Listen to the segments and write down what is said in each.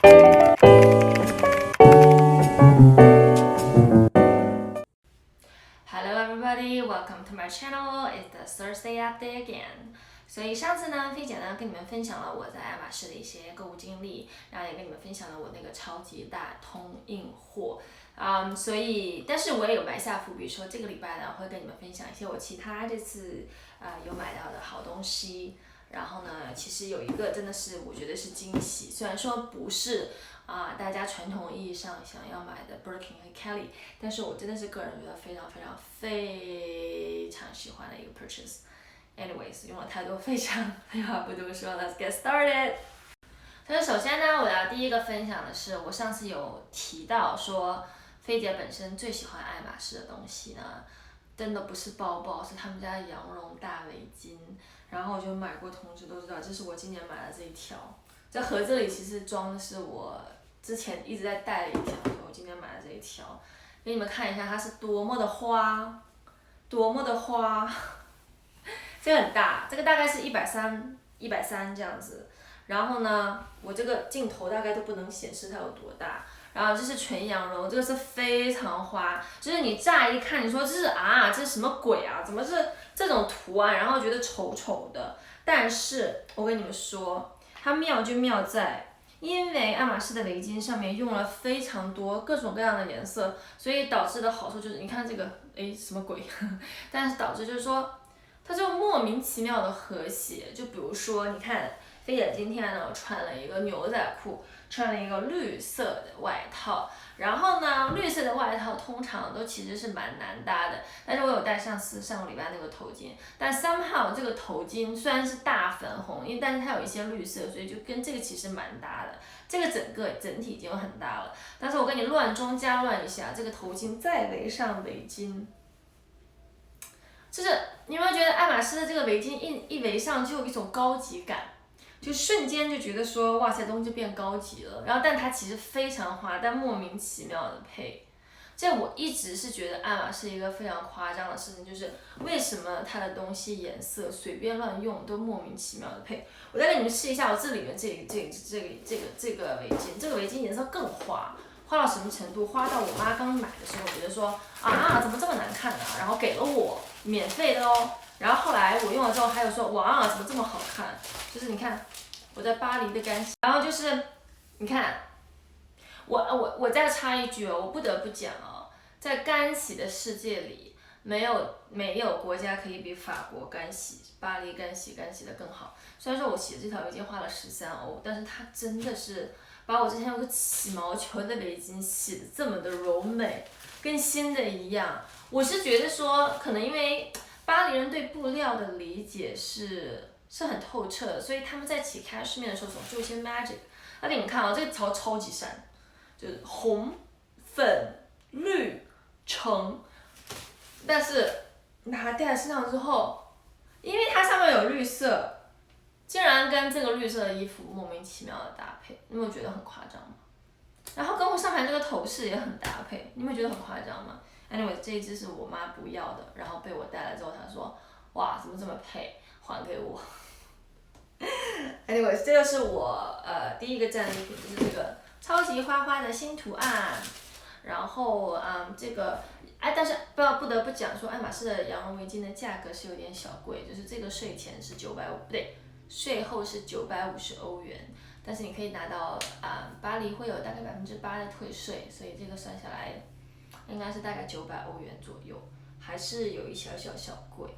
Hello everybody, welcome to my channel. It's the Thursday update again. 所以上次呢，菲姐呢跟你们分享了我在爱马仕的一些购物经历，然后也跟你们分享了我那个超级大通运货。但是我也有埋下伏笔，说这个礼拜呢会跟你们分享一些我其他这次有买到的好东西。然后呢，其实有一个真的是我觉得是惊喜，虽然说不是大家传统意义上想要买的 Birkin 和 Kelly， 但是我真的是个人觉得非常喜欢的一个 purchase。Anyways， 用了太多废话不多说 ，Let's get started。所以首先呢，我要第一个分享的是，我上次有提到说，菲姐本身最喜欢爱马仕的东西呢，真的不是包包，是他们家的羊绒大围巾。然后我就买过，同事都知道，这是我今年买的这一条。这盒子里其实装的是我之前一直在戴的一条，我今年买的这一条，给你们看一下它是多么的花。这个很大，这个大概是130这样子。然后呢，我这个镜头大概都不能显示它有多大。然后这是纯羊绒，这个是非常花，就是你乍一看，你说这是什么鬼啊？怎么是这种图案？然后觉得丑丑的。但是我跟你们说，它妙就妙在，因为爱马仕的围巾上面用了非常多各种各样的颜色，所以导致的好处就是，你看这个，什么鬼？但是导致就是说，它就莫名其妙的和谐。就比如说，你看，菲姐今天呢穿了一个牛仔裤。穿了一个绿色的外套，然后呢，绿色的外套通常都其实是蛮难搭的，但是我有戴上个礼拜那个头巾，但 somehow 这个头巾虽然是大粉红，但是它有一些绿色，所以就跟这个其实蛮搭的，这个整体已经很搭了，但是我跟你乱中加乱一下，这个头巾再围上围巾，就是你有没有觉得爱马仕的这个围巾一围上就有一种高级感？就瞬间就觉得说，哇塞，东西就变高级了。然后，但它其实非常花，但莫名其妙的配。这我一直是觉得爱马仕一个非常夸张的事情，就是为什么它的东西颜色随便乱用都莫名其妙的配。我再给你们试一下我这里面这个围巾，这个围巾颜色更花，花到什么程度？花到我妈刚买的时候，觉得说怎么这么难看啊？然后给了我免费的哦。然后后来我用了之后，还有说哇，怎么这么好看？就是你看我在巴黎的干洗，然后就是你看我再插一句哦，我不得不讲哦，在干洗的世界里，没有国家可以比法国干洗、巴黎干洗的更好。虽然说我洗这条围巾花了13欧，但是它真的是把我之前有个起毛球的围巾洗的这么的柔美，跟新的一样。我是觉得说，可能因为巴黎人对布料的理解是很透彻的，所以他们在起开市面的时候总是有一些 magic。那给你们看这个超级闪，就是红、粉、绿、橙，但是拿它戴在身上之后，因为它上面有绿色，竟然跟这个绿色的衣服莫名其妙的搭配，你有没有觉得很夸张吗？然后跟我上排这个头饰也很搭配，你有没有觉得很夸张吗？Anyway， 这一只是我妈不要的，然后被我带来之后，她说，哇，怎么这么配，还给我。Anyway， 这就是我第一个战利品，就是这个超级花的新图案。然后这个但是不得不讲说，爱马仕的羊绒围巾的价格是有点小贵，就是这个税前是950，不对，税后是950欧元。但是你可以拿到巴黎会有大概8%的退税，所以这个算下来应该是大概900欧元左右，还是有一小贵。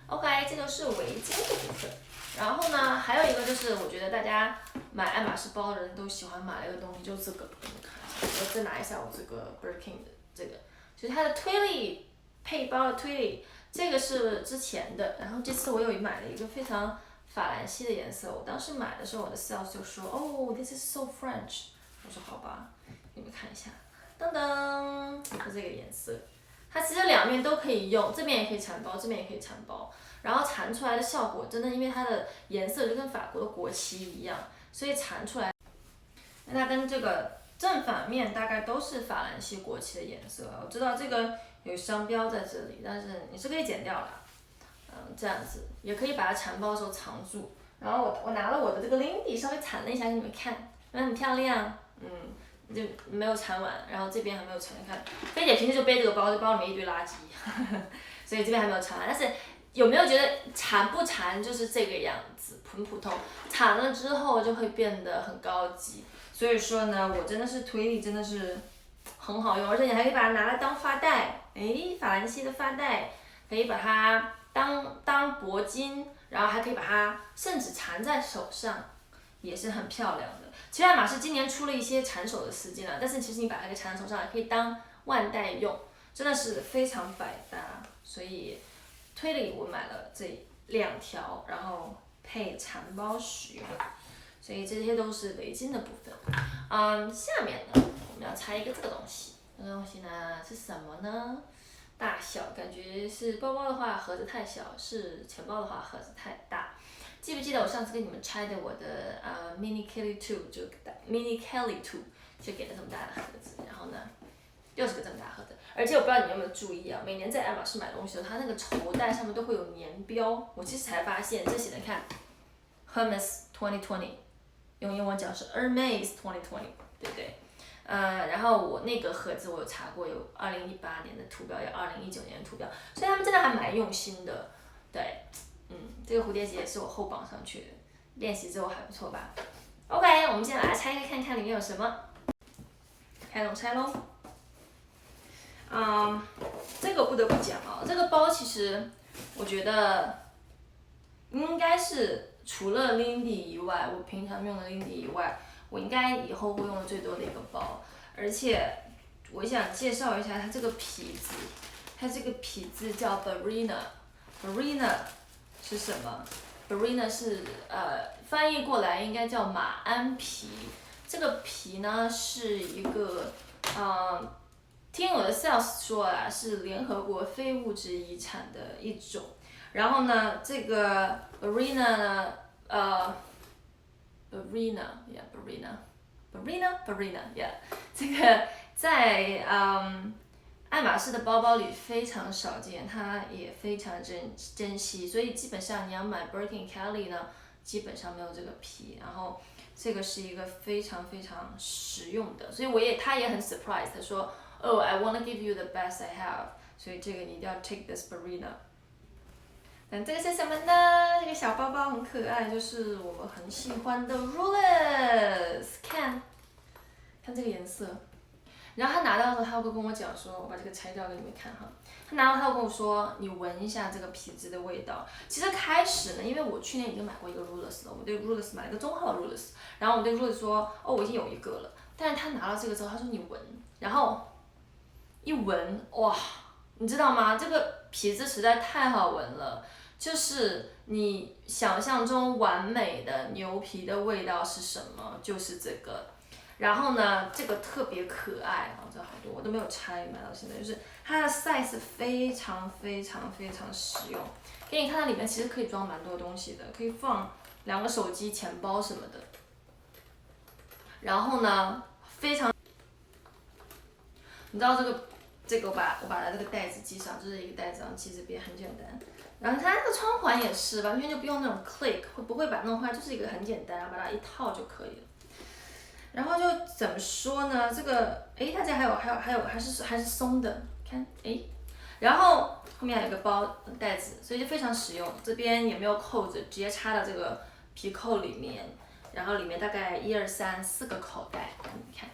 OK， 这个是围巾的部分。然后呢，还有一个就是我觉得大家买爱马仕包的人都喜欢买的一个东西，就是这个。你们看一下，我再拿一下我这个 Birkin 的这个，就是它的推力配包的推力，这个是之前的。然后这次我有买了一个非常法兰西的颜色，我当时买的时候我的 sales 就说，Oh, this is so French。我说好吧，你们看一下，噔噔，是这个颜色。它其实两面都可以用，这边也可以缠包，这边也可以缠包，然后缠出来的效果真的，因为它的颜色就跟法国的国旗一样，所以缠出来，那它跟这个正反面大概都是法兰西国旗的颜色。我知道这个有商标在这里，但是你是可以剪掉的，这样子也可以把它缠包的时候藏住。然后我拿了我的这个 Lindy 稍微缠了一下给你们看，很漂亮，就没有缠完，然后这边还没有缠。你看，菲姐平时就背这个包，这包里面一堆垃圾，所以这边还没有缠完。但是有没有觉得缠不缠就是这个样子，很普通，缠了之后就会变得很高级。所以说呢，我真的是推理真的是很好用，而且你还可以把它拿来当发带，哎，法兰西的发带，可以把它当铂金，然后还可以把它甚至缠在手上，也是很漂亮的。其实爱马仕今年出了一些缠手的丝巾了，但是其实你把它给缠在手上，也可以当腕带用，真的是非常百搭。所以推理我买了这2条，然后配缠包使用。所以这些都是围巾的部分。下面呢，我们要拆一个这个东西。这个东西呢是什么呢？大小感觉是包包的话盒子太小，是钱包的话盒子太大。记不记得我上次跟你们拆的我的Mini Kelly 2就Mini Kelly 2就给了这么大的盒子，然后呢又是个这么大盒子。而且我不知道你们有没有注意啊，每年在爱马仕买东西的时候，它那个绸带上面都会有年标。我其实才发现，这写的看 Hermes 2020。用英文讲是 Hermes 2020，对不对？然后我那个盒子我有查过，有2018年的图标，有2019年的图标，所以他们真的还蛮用心的。对，这个蝴蝶结是我后绑上去的，练习之后还不错吧 ？OK， 我们现在来拆开看看里面有什么。开笼拆喽。这个不得不讲啊，这个包其实我觉得应该是。除了 Lindy 以外，我平常用的 Lindy 以外，我应该以后会用的最多的一个包。而且我想介绍一下它这个皮子，它这个皮子叫 Barina。Barina 是什么 ？Barina 是翻译过来应该叫马鞍皮。这个皮呢是一个听我的 sales 说啊，是联合国非物质遗产的一种。然后呢，这个 Barina 呢，Barina，这个在爱马仕的包包里非常少见，它也非常珍惜，所以基本上你要买 Birkin Kelly 呢，基本上没有这个皮。然后这个是一个非常非常实用的，所以他也很 surprise， 他说 ，Oh, I wanna give you the best I have， 所以这个你一定要 take this Barina。这个是什么呢？这个小包包很可爱，就是我很喜欢的 Rolex， 看这个颜色。然后他拿到的时候，他会跟我讲说，我把这个拆掉给你们看哈。他拿到他会跟我说，你闻一下这个皮质的味道。其实开始呢，因为我去年已经买过一个 Rolex 了，我对 Rolex 买了一个中号的 Rolex， 然后我对 Rolex 说，哦，我已经有一个了。但是他拿到这个之后，他说你闻，然后一闻，哇，你知道吗？这个皮质实在太好闻了。就是你想象中完美的牛皮的味道是什么？就是这个。然后呢，这个特别可爱啊，这好多我都没有拆，买到现在就是它的 size 非常非常非常实用。给你看它里面其实可以装蛮多东西的，可以放2个手机、钱包什么的。然后呢，非常，你知道这个我把它这个袋子系上，就是一个袋子，然后系这边很简单。然后它那个窗环也是，完全就不用那种 click， 会不会把它弄坏，就是一个很简单，把它一套就可以了。然后就怎么说呢？这个，它这还是松的，看，然后后面还有个包袋子，所以就非常实用。这边也没有扣子，直接插到这个皮扣里面，然后里面大概1、2、3、4个口袋，你看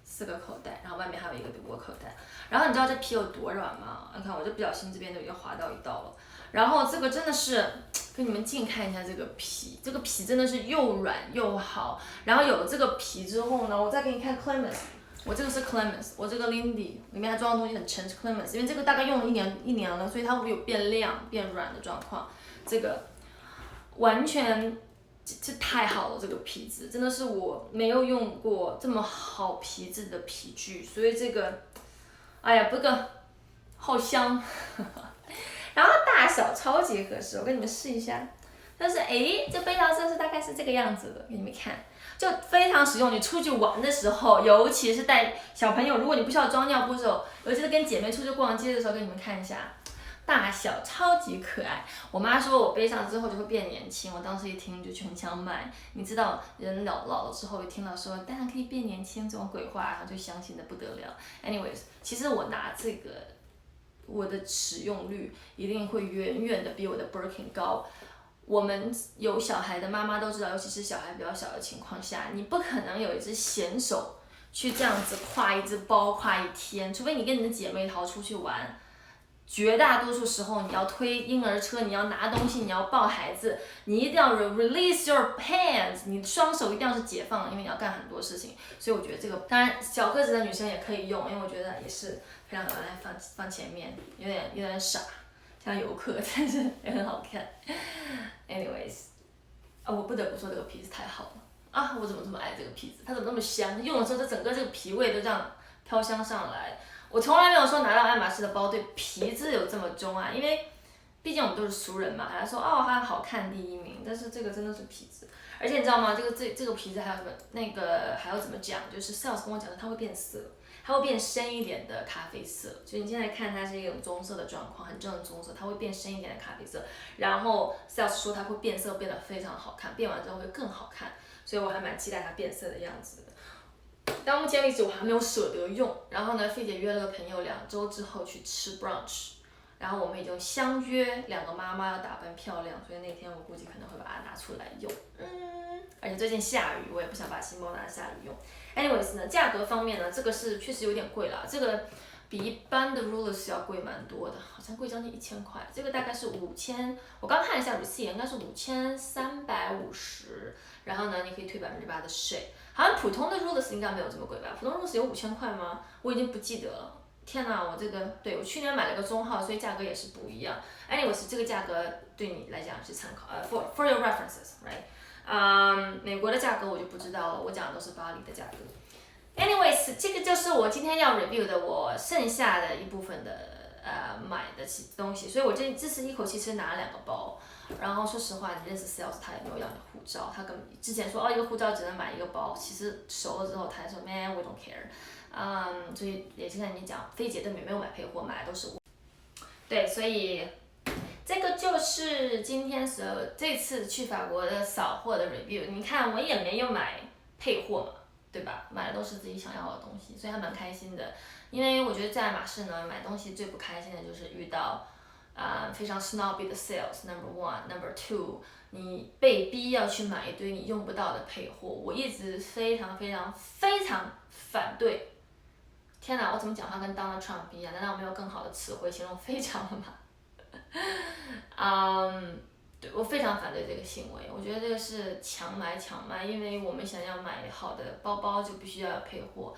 ，4个口袋，然后外面还有一个薄口袋。然后你知道这皮有多软吗？你看我这不小心这边都已经划到一道了。然后这个真的是，给你们近看一下这个皮，这个皮真的是又软又好。然后有了这个皮之后呢，我再给你看 Clemens， 我这个是 Clemens， 我这个 Lindy 里面还装的东西很沉，是 Clemens， 因为这个大概用了一年了，所以它会有变亮变软的状况。这个完全这太好了，这个皮质真的是我没有用过这么好皮质的皮具，所以这个，哎呀，这个好香。然后大小超级合适，我给你们试一下。但是这背到这是大概是这个样子的，给你们看，就非常实用。你出去玩的时候，尤其是带小朋友，如果你不需要装尿布的时候，尤其是跟姐妹出去逛街的时候，给你们看一下，大小超级可爱。我妈说我背上之后就会变年轻，我当时一听就全想买。你知道人老了之后，一听到说当然可以变年轻这种鬼话，然后就相信的不得了。Anyways， 其实我拿这个，我的使用率一定会远远的比我的 Birkin 高。我们有小孩的妈妈都知道，尤其是小孩比较小的情况下，你不可能有一只闲手去这样子挎一只包挎一天，除非你跟你的姐妹淘出去玩。绝大多数时候，你要推婴儿车，你要拿东西，你要抱孩子，你一定要 release your hands， 你双手一定要是解放的，因为你要干很多事情。所以我觉得这个，当然小个子的女生也可以用，因为我觉得也是非常好来放前面，有点傻，像游客，但是也很好看。Anyways， 我不得不说这个皮子太好了啊！我怎么这么爱这个皮子？它怎么那么香？用的时候，整个这个皮味都这样飘香上来。我从来没有说拿到爱马仕的包对皮质有这么钟爱，因为毕竟我们都是俗人嘛，还说哦它好看第一名，但是这个真的是皮质，而且你知道吗？这个皮质还有什么那个还要怎么讲？就是 sales 跟我讲的，它会变色，它会变深一点的咖啡色，就你现在看它是一种棕色的状况，很正的棕色，它会变深一点的咖啡色，然后 sales 说它会变色变得非常好看，变完之后会更好看，所以我还蛮期待它变色的样子的。到目前为止我还没有舍得用，然后呢，费姐约了个朋友2周之后去吃 brunch， 然后我们已经相约2个妈妈要打扮漂亮，所以那天我估计可能会把它拿出来用。而且最近下雨，我也不想把新包拿下雨用。Anyways 呢，价格方面呢，这个是确实有点贵啦，这个比一般的 Rulers 要贵蛮多的，好像贵将近1000块，这个大概是5000，我刚看了一下 receipt 应该是5350，然后呢，你可以退8%的税。好像普通的 Rulers 应该没有这么贵吧？普通 Rulers 有5000块吗？我已经不记得了。天哪，我这个对我去年买了个中号，所以价格也是不一样。Anyways， 这个价格对你来讲是参考，for your references，right？美国的价格我就不知道了，我讲的都是巴黎的价格。Anyways， 这个就是我今天要 review 的我剩下的一部分的买的东西，所以我这次一口气其实拿了2个包。然后说实话，你认识 sales 他也没有要你护照，他之前说一个护照只能买1个包，其实熟了之后他还说 man we don't care，所以也是跟你讲，菲姐都没有买配货，买的都是我。对，所以这个就是今天这次去法国的扫货的 review。你看我也没有买配货嘛，对吧？买的都是自己想要的东西，所以还蛮开心的。因为我觉得在爱马仕呢，买东西最不开心的就是遇到。非常 snobby 的 sales，number one，number two， 你被逼要去买一堆你用不到的配货，我一直非常反对。天哪，我怎么讲话跟 Donald Trump 一样？难道我没有更好的词汇形容非常吗？对，我非常反对这个行为，我觉得这个是强买，因为我们想要买好的包包就必须要有配货。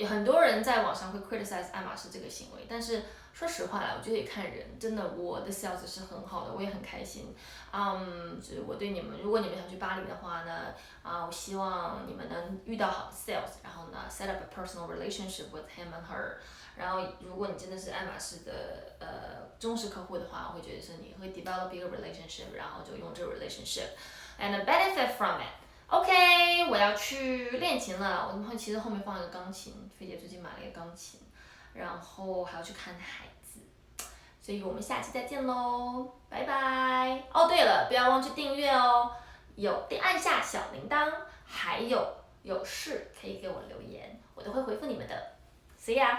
很多人在网上会 criticize 爱马仕这个行为，但是说实话啦，我觉得也看人，真的，我的 sales 是很好的，我也很开心。就是我对你们，如果你们想去巴黎的话呢，我希望你们能遇到好的 sales， 然后呢 set up a personal relationship with him and her。然后如果你真的是爱马仕的忠实客户的话，我会觉得是你会 develop 一个 relationship， 然后就用这个 relationship and benefit from it。OK， 我要去练琴了。我其实后面放了个钢琴，菲姐最近买了一个钢琴，然后还要去看孩子，所以我们下期再见喽，拜拜。哦，对了，不要忘记订阅哦，按下小铃铛，还有事可以给我留言，我都会回复你们的。See ya。